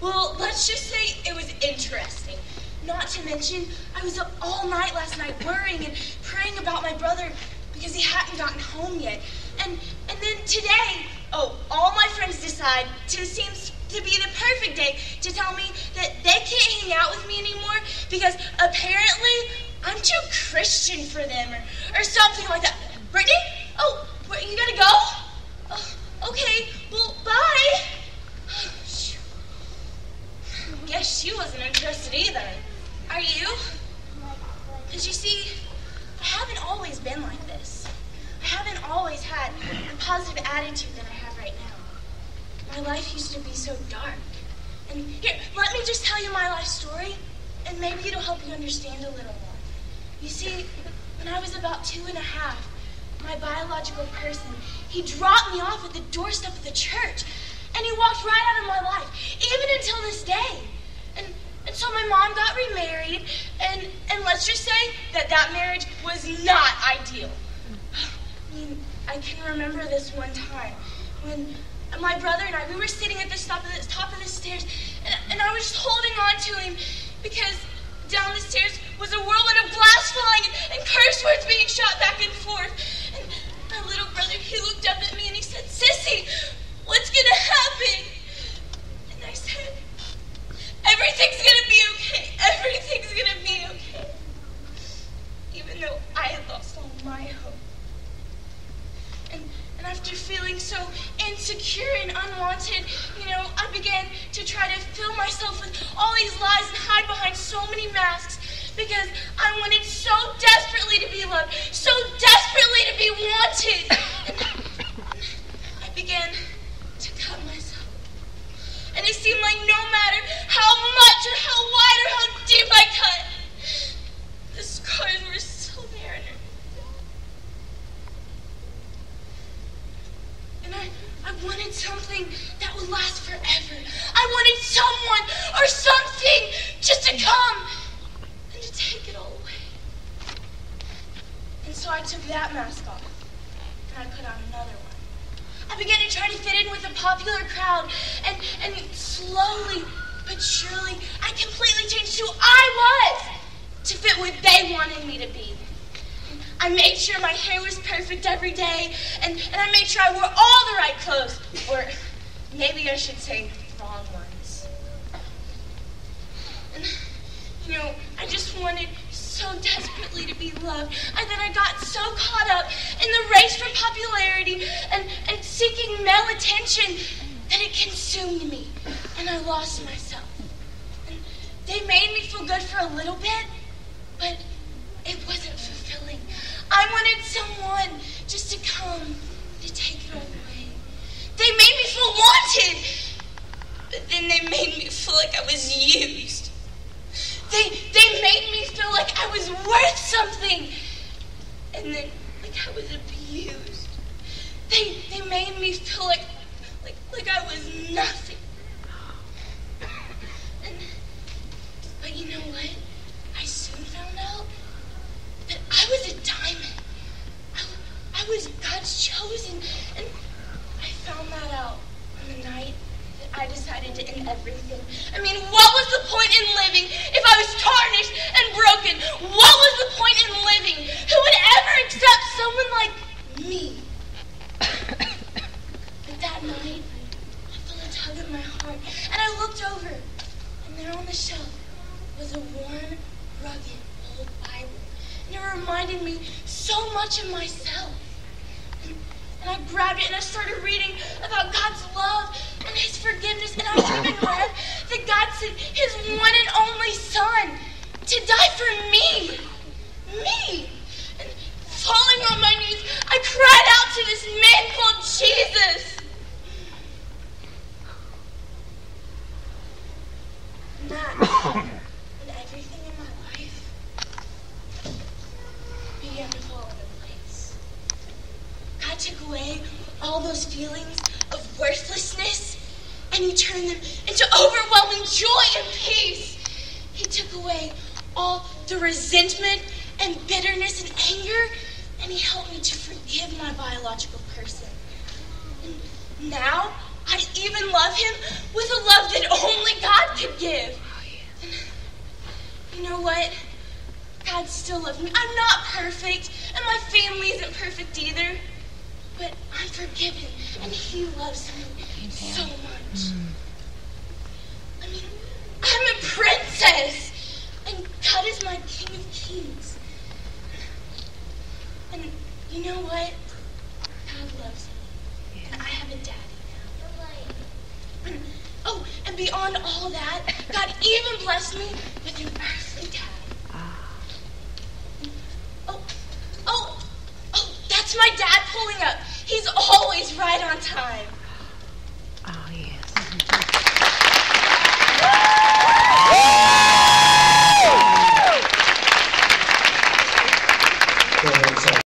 Well, let's just say it was interesting. Not to mention, I was up all night last night worrying and praying about my brother because he hadn't gotten home yet. And then today, all my friends decide seems to be the perfect day to tell me that they can't hang out with me anymore because apparently I'm too Christian for them or something like that. Brittany? Oh, you gotta go? Okay, well, bye. Guess she wasn't interested either. Are you? Because you see, I haven't always been like this. I haven't always had the positive attitude that I have right now. My life used to be so dark. And here, let me just tell you my life story, and maybe it'll help you understand a little more. You see, when I was about 2.5, my biological person, he dropped me off at the doorstep of the church, and he walked right out of my life, even until this day. And so my mom got remarried, and let's just say that marriage was not ideal. I mean, I can remember this one time when my brother and I, we were sitting at the top of the stairs, and I was just holding on to him because down the stairs was a whirlwind of glass flying and curse words being shot back and forth. And my little brother, he looked up at me and he said, "Sissy, what's gonna happen?" And I said, "Everything's gonna be okay. Everything's gonna be okay." Even though I had lost all my hope. And after feeling so insecure and unwanted, I began to try to fill myself with all these lies and hide behind so many masks because I wanted so desperately to be loved, so desperately to be wanted. And I began to cut myself. And it seemed like no matter how much or how wide or how deep I cut, the scars were still there. And I wanted something that would last forever. I wanted someone or something just to come and to take it all away. And so I took that mask off and I put on another one. I began to try to fit in with the popular crowd, and slowly but surely I completely changed who I was to fit what they wanted me to be. I made sure my hair was perfect every day, and I made sure I wore all the right clothes, or maybe I should say wrong ones. And, I just wanted so desperately to be loved, and then I got so caught up in the race for popularity and seeking male attention that it consumed me, and I lost myself. And they made me feel good for a little bit, but it wasn't fulfilling. I wanted someone just to come to take it all away. They made me feel wanted, but then they made me feel like I was used. They made me feel like I was worth something, and then like I was abused. They made me feel like I was nothing. But you know what? I soon found out that I was a diamond. I was God's chosen, and I found that out on the night that I decided to end everything. I mean, what was the point in living if I was tarnished and broken? What was the point in living? Who would ever accept someone like me? But that night, I felt a tug at my heart, and I looked over, and there on the shelf was a worn, rugged old Bible. And it reminded me so much of myself. And I grabbed it and I started reading about God's love and His forgiveness. And I was even glad that God sent His one and only Son to die for me. Me. And falling on my knees, I cried out to this man called Jesus. And that and everything in my life began to fall into place. God took away all those feelings of worthlessness, and He turned them into overwhelming joy and peace. He took away all the resentment and bitterness and anger, and He helped me to forgive my biological person. And now I even love him with a love that only God could give. And you know what? God still loves me. I'm not perfect, and my family isn't perfect either. But I'm forgiven, and he loves me so much. I mean, I'm a princess, and God is my King of Kings. And you know what? God loves me, and I have a daddy now. Oh, and beyond all that, God even blessed me with an earthly dad. Oh, that's my dad pulling up. He's always right on time.